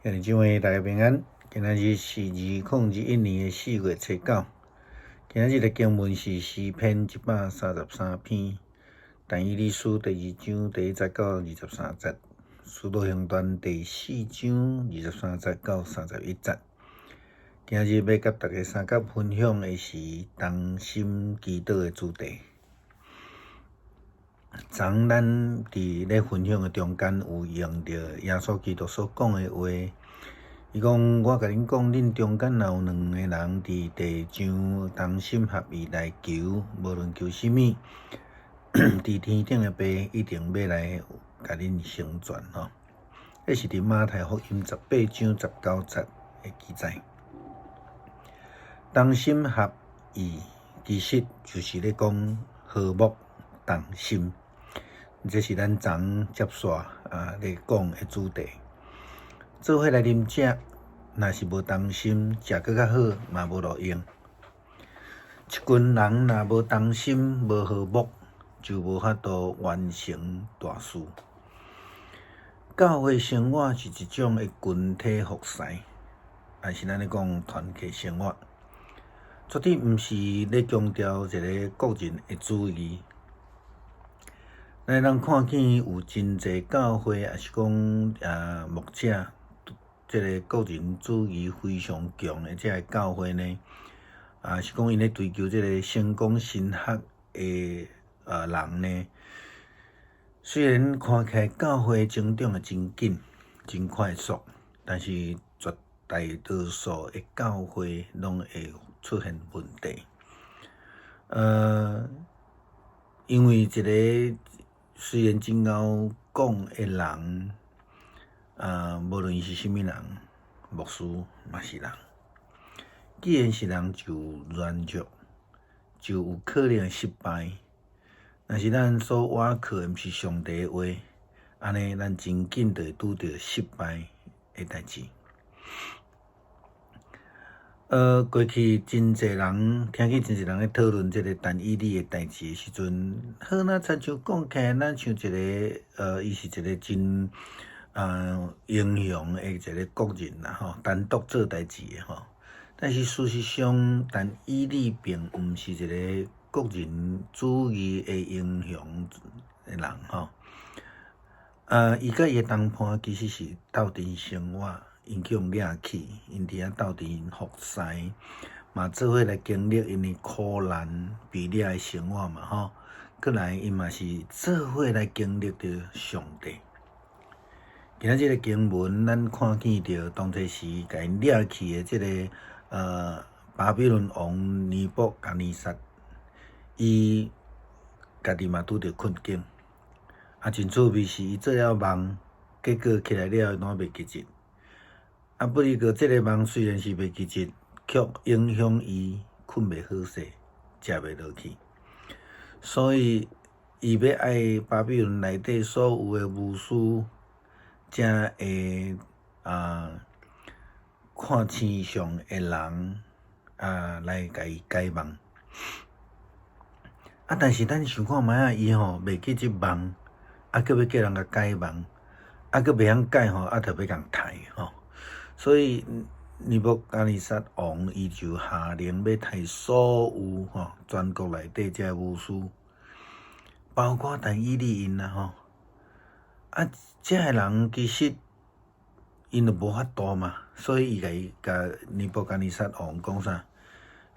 今日各位大家平安。今仔日是2021年4月初9。今仔日的经文是诗篇133篇，但以理书第2章第1节到23节，使徒行传第4章23节到31节。今日要甲大家三角分享的是同心祈祷的主题。昨咱伫咧分享的中间有用到耶稣基督所讲的话，伊讲：我甲恁讲，恁中间若有2个人伫地上同心合意来求，无论求什么，伫天顶的爸一定要来甲恁成全吼。这是伫马太福音18章19节的记载。同心合意其实就是咧讲和睦同心，这是咱昨接续咧讲的主题。做伙来啉食，若是无同心，食搁较好，嘛无路用。一群人若无同心、无和睦，就无法度完成大事。教会生活是一种的群体服侍，也是咱咧讲团契生活。绝对毋是咧强调一个个人的主义。咱人看见有真济教会，也是讲牧者，即个个人主义非常强的这个教会呢，是讲因咧追求即个成功神学的人呢。虽然看起来教会成长的真紧、真快速，但是绝大多数的教会拢会出现问题。因为一个虽然真贤讲的人，无论伊是甚物人，牧师嘛是人。既然是人，就软弱，就有可能会失败。若是咱所倚靠的毋是上帝的话，安尼咱真紧就会拄着失败的代志。过去真济人听见真济人咧讨论即个但以理的代志的时阵，好若亲像讲起来，咱像一个伊是一个真英雄的一个国人啦吼，单独做代志的吼。但是事实上，但以理并毋是一个个人主义的英雄的人吼。伊甲伊的同伴其实是斗阵生活。因去用掠去，因伫遐斗阵服侍，嘛做伙来经历因的苦难、被掠的生活嘛吼。过来，因嘛是做伙来经历着上帝。今仔日个经文，咱看见着当初时甲因掠去的即个巴比伦王尼布甲尼撒，伊家己嘛拄着困境，真趣味是伊做了梦，结果起来了拢袂记得。不过，这个梦虽然是袂记得，却影响伊困袂好势，食袂落去。所以，伊要爱巴比伦内底所有的巫师，才会看天上的人来甲伊解梦。但是咱想看卖伊袂记即梦，佫要叫人甲解梦，佫袂晓解就要共杀吼。所以尼布甲尼撒王伊就下令要杀所有全国内底这巫师，包括但以理因啦吼。这个人其实因就无法度嘛，所以伊甲尼布甲尼撒王讲啥？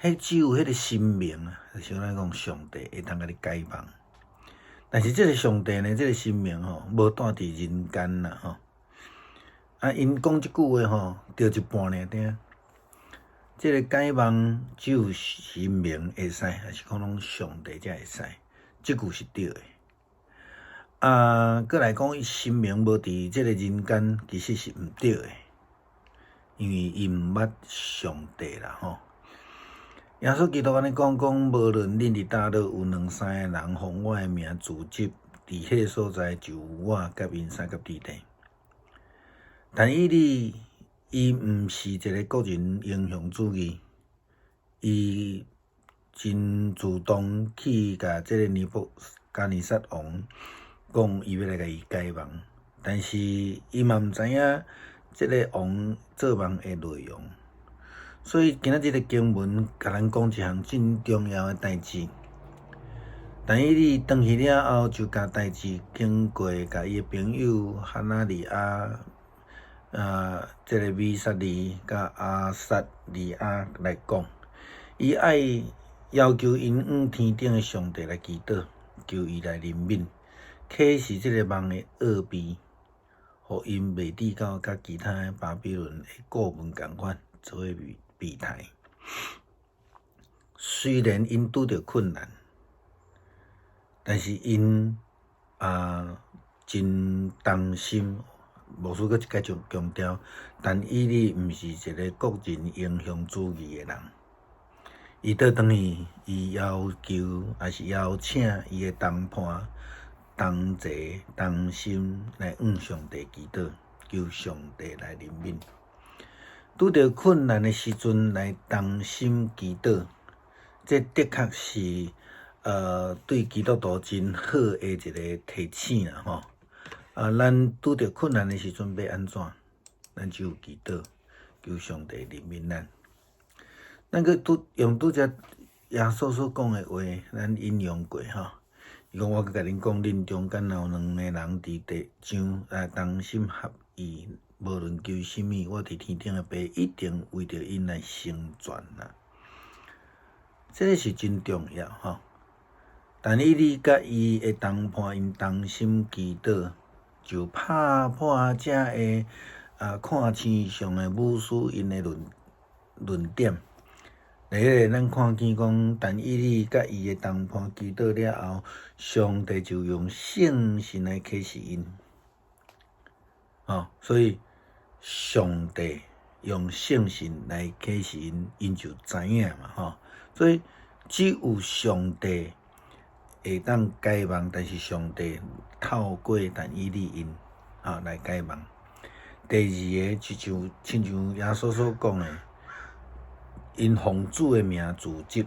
迄只有迄个神明就是咱讲上帝会当甲你解梦。但是这个上帝呢，这个神明无住伫人间啦吼。因讲即句话着一半尔定。即个解梦只有神明会使，还是讲拢上帝才会使？即句是对的。过来讲，神明无伫即个人间，其实是毋对的，因为伊毋捌上帝啦吼。耶稣基督安尼讲，无论恁伫倒落有2-3个人奉我的名聚集，伫迄个所在就有我甲因三角地带。但以理伊毋是一个个人英雄主义，伊真主动去甲即个尼布甲尼撒王讲，伊要来甲伊解梦。但是伊嘛毋知影，这个王做梦的内容。所以今仔日个经文甲咱讲一项真重要的代志。但伊哩转去了后，就甲代志经过，甲伊的朋友哈拿利亚、这个米撒利甲阿撒利亚来讲，伊爱要求因往天顶的上帝来祈祷，求伊来怜悯，启示这个梦的奥秘，互因袂抵到甲其他的巴比伦的顾问共款做伙避台。虽然因拄着困难，但是因真担心。牧师搁继续强调，但伊哩毋是一个个人英雄主义的人。伊倒转去，伊要求还是邀请伊的同伴、同齐、同心来向上帝祈祷，求上帝来怜悯。拄着困难的时阵来同心祈祷，这的确是对基督徒真好的一个提醒啦吼。咱拄着困难的时阵要安怎？咱只有祈祷，求上帝怜悯咱。咱去用拄则耶稣所讲的话，咱引用过吼。伊讲我去甲恁讲，恁中间若有两个人伫地上同心合意，无论求什么，我伫天顶的爸一定为着因来成全啦。这个是真重要吼。但你甲伊的同伴因同心祈祷，就拍破这个看星上的武士因的论点。第一个，咱看见讲，但以理甲伊的同伴祈祷了后，上帝就用圣神来启示因。所以上帝用圣神来启示因，因就知影嘛所以只有上帝会当解梦，但是上帝透过但以理因来解梦。第二个，亲像耶稣所讲的，因奉主的名自责，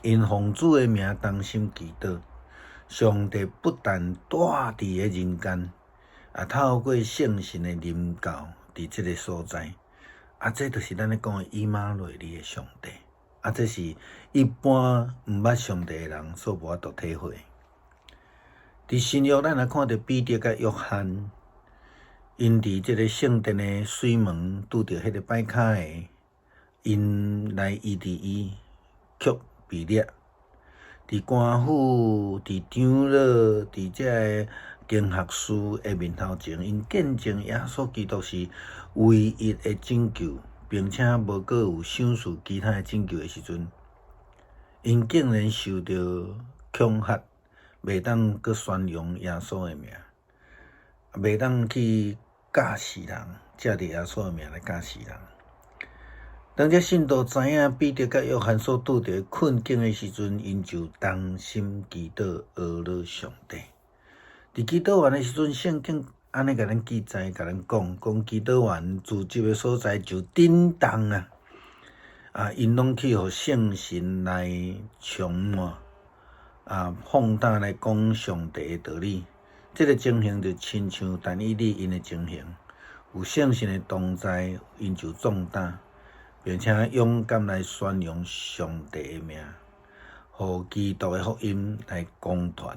因奉主的名同心祈祷，上帝不但住伫个人间，透过圣神的临教伫即个所在，这就是咱咧讲的以马内利的上帝。这是一般毋捌上帝的人所无法度体会。伫新约，咱来看到彼得甲约翰，因伫即个圣殿的水门拄着迄个摆骹的，因来医治伊，却被掠。伫官府、伫长老、伫这个经学士的面头前，因见证耶稣基督是唯一的拯救。并且无阁有想述其他的拯救的时阵，因竟然受到恐吓，袂当阁宣扬耶稣的名，袂当去教死人，借着耶稣的名来教死人。当这信徒知影彼得甲约翰所拄着困境的时阵，因就同心祈祷，讹了上帝。伫祈祷完的时阵，圣经安尼甲咱记载，甲咱讲祈祷完自执的所在就震动因拢去互圣神来充满放胆来讲上帝的道理。这个情形就亲像但以理因的情形，有圣神的同在，因就壮胆，并且勇敢来宣扬上帝的名，互基督的福音来广传。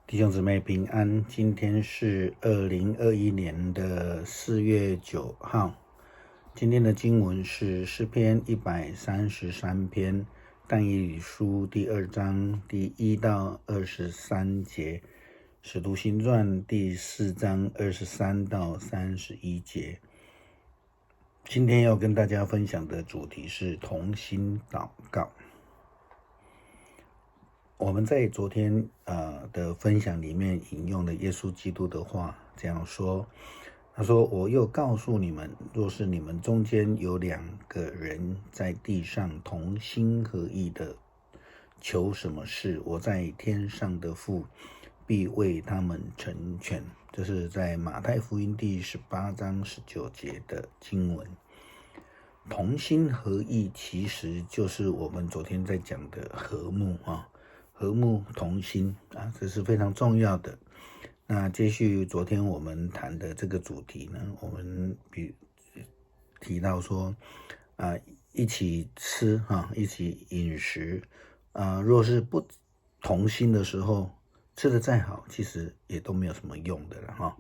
弟兄姊妹平安，今天是2021年的4月9号。今天的经文是诗篇133篇，但以理书第2章第1到23节，使徒行传第4章23到31节。今天要跟大家分享的主题是同心祷告。我们在昨天的分享里面引用了耶稣基督的话，这样说：他说，我又告诉你们，若是你们中间有2个人在地上同心合意的求什么事，我在天上的父必为他们成全。这是在马太福音第18章19节的经文。同心合意其实就是我们昨天在讲的和睦啊，和睦同心啊，这是非常重要的。那接续昨天我们谈的这个主题呢，我们提到说一起吃一起饮食若是不同心的时候，吃得再好，其实也都没有什么用的了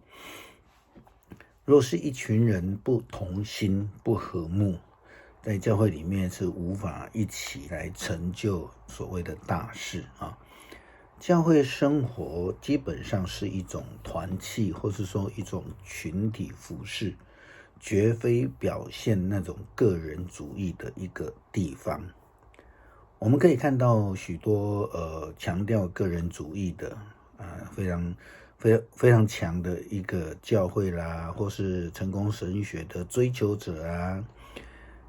若是一群人不同心不和睦，在教会里面是无法一起来成就所谓的大事教会生活基本上是一种团契，或是说一种群体服事，绝非表现那种个人主义的一个地方。我们可以看到许多强调个人主义的非常强的一个教会啦，或是成功神学的追求者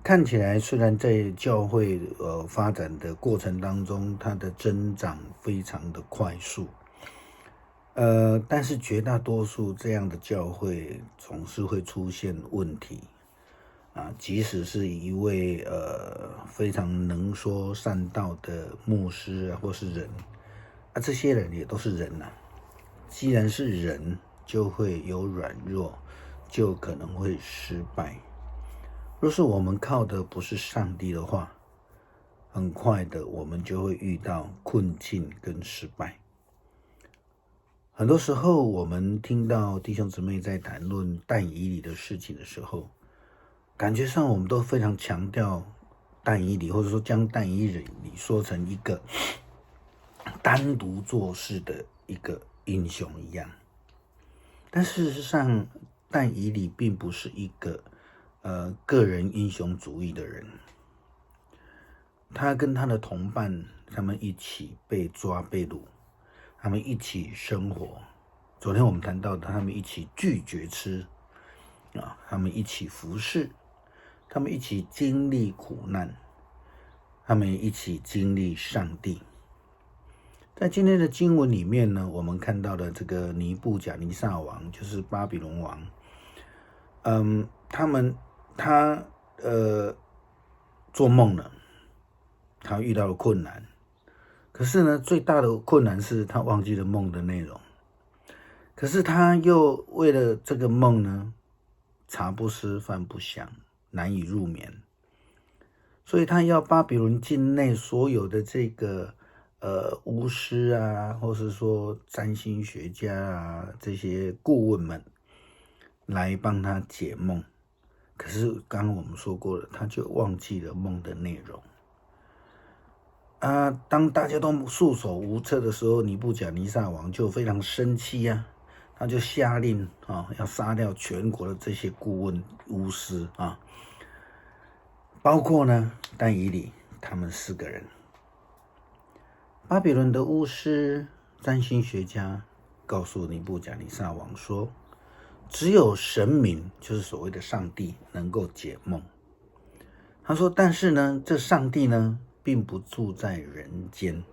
看起来虽然在教会发展的过程当中，它的增长非常的快速，但是绝大多数这样的教会总是会出现问题即使是一位非常能说善道的牧师或是人这些人也都是人既然是人，就会有软弱，就可能会失败。若是我们靠的不是上帝的话，很快的我们就会遇到困境跟失败。很多时候我们听到弟兄姊妹在谈论但以理的事情的时候，感觉上我们都非常强调但以理，或者说将但以理说成一个单独做事的一个英雄一样。但事实上但以理并不是一个个人英雄主义的人，他跟他的同伴，他们一起被抓被掳，他们一起生活。昨天我们谈到的，他们一起拒绝吃他们一起服侍，他们一起经历苦难，他们一起经历上帝。在今天的经文里面呢，我们看到的这个尼布甲尼撒王，就是巴比伦王，他做梦了，他遇到了困难，可是呢，最大的困难是他忘记了梦的内容。可是他又为了这个梦呢，茶不思饭不想，难以入眠，所以他要巴比伦境内所有的这个巫师或是说占星学家这些顾问们来帮他解梦。可是刚刚我们说过了，他就忘记了梦的内容当大家都束手无策的时候，尼布甲尼撒王就非常生气他就下令要杀掉全国的这些顾问巫师包括呢但以理他们4个人。巴比伦的巫师占星学家告诉尼布甲尼撒王说，只有神明，就是所谓的上帝，能够解梦。他说，但是呢，这上帝呢，并不住在人间。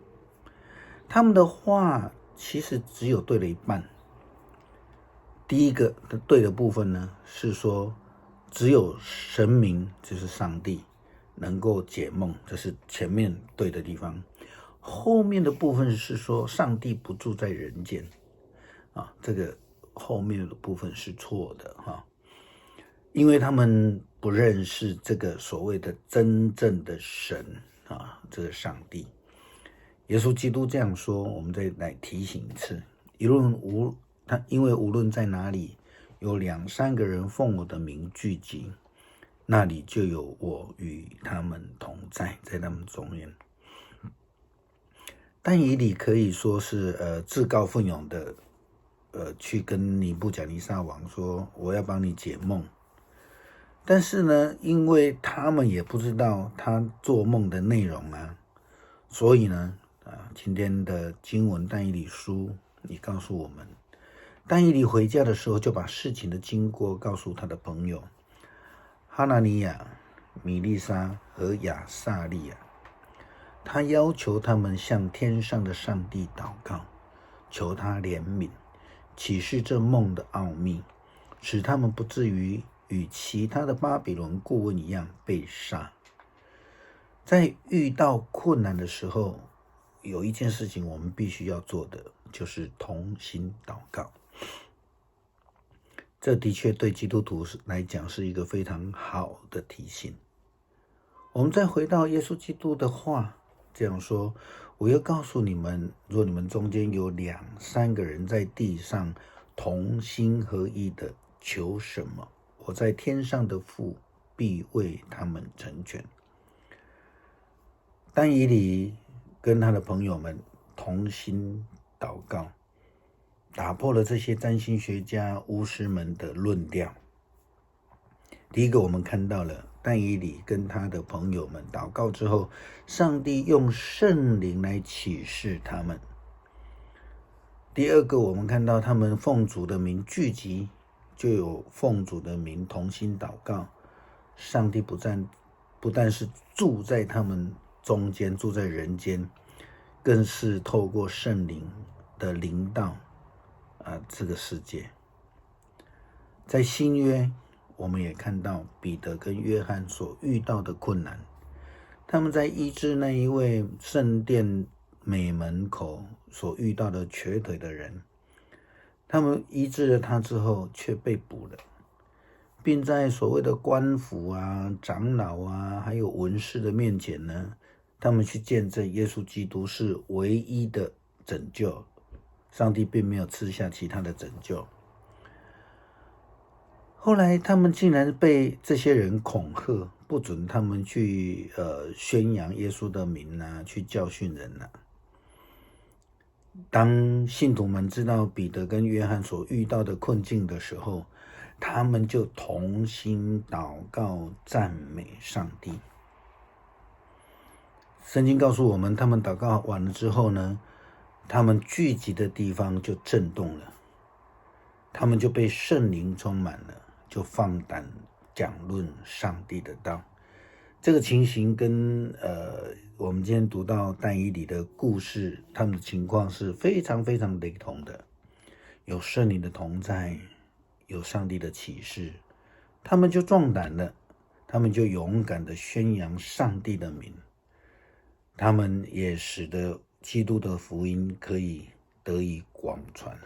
他们的话其实只有对了一半。第一个的对的部分呢，是说只有神明，就是上帝，能够解梦，这是前面对的地方。后面的部分是说上帝不住在人间这个后面的部分是错的因为他们不认识这个所谓的真正的神这个上帝。耶稣基督这样说，我们再来提醒一次，因为无论在哪里有2、3个人奉我的名聚集，那里就有我与他们同在，在他们中间。但以理可以说是自告奋勇的去跟尼布甲尼撒王说，我要帮你解梦。但是呢，因为他们也不知道他做梦的内容所以呢今天的经文但以理书也告诉我们，但以理回家的时候就把事情的经过告诉他的朋友哈拿尼亚、米利沙和亚撒利亚。他要求他们向天上的上帝祷告，求他怜悯，启示这梦的奥秘，使他们不至于与其他的巴比伦顾问一样被杀。在遇到困难的时候，有一件事情我们必须要做的，就是同心祷告。这的确对基督徒来讲是一个非常好的提醒。我们再回到耶稣基督的话，这样说：我要告诉你们，若你们中间有2、3个人在地上同心合意的求什么，我在天上的父必为他们成全。但以理跟他的朋友们同心祷告，打破了这些占星学家、巫师们的论调。第一个，我们看到了但以理跟他的朋友们祷告之后，上帝用圣灵来启示他们。第二个，我们看到他们奉主的名聚集，就有奉主的名同心祷告。上帝不但是住在他们中间，住在人间，更是透过圣灵的临到这个世界。在新约，我们也看到彼得跟约翰所遇到的困难，他们在医治那一位圣殿美门口所遇到的瘸腿的人，他们医治了他之后却被捕了，并在所谓的官府长老还有文士的面前呢，他们去见证耶稣基督是唯一的拯救，上帝并没有赐下其他的拯救。后来他们竟然被这些人恐吓，不准他们去宣扬耶稣的名去教训人当信徒们知道彼得跟约翰所遇到的困境的时候，他们就同心祷告赞美上帝。圣经告诉我们，他们祷告完了之后呢，他们聚集的地方就震动了，他们就被圣灵充满了，就放胆讲论上帝的道。这个情形跟我们今天读到但以理的故事，他们的情况是非常非常雷同的。有圣灵的同在，有上帝的启示，他们就壮胆了，他们就勇敢的宣扬上帝的名，他们也使得基督的福音可以得以广传。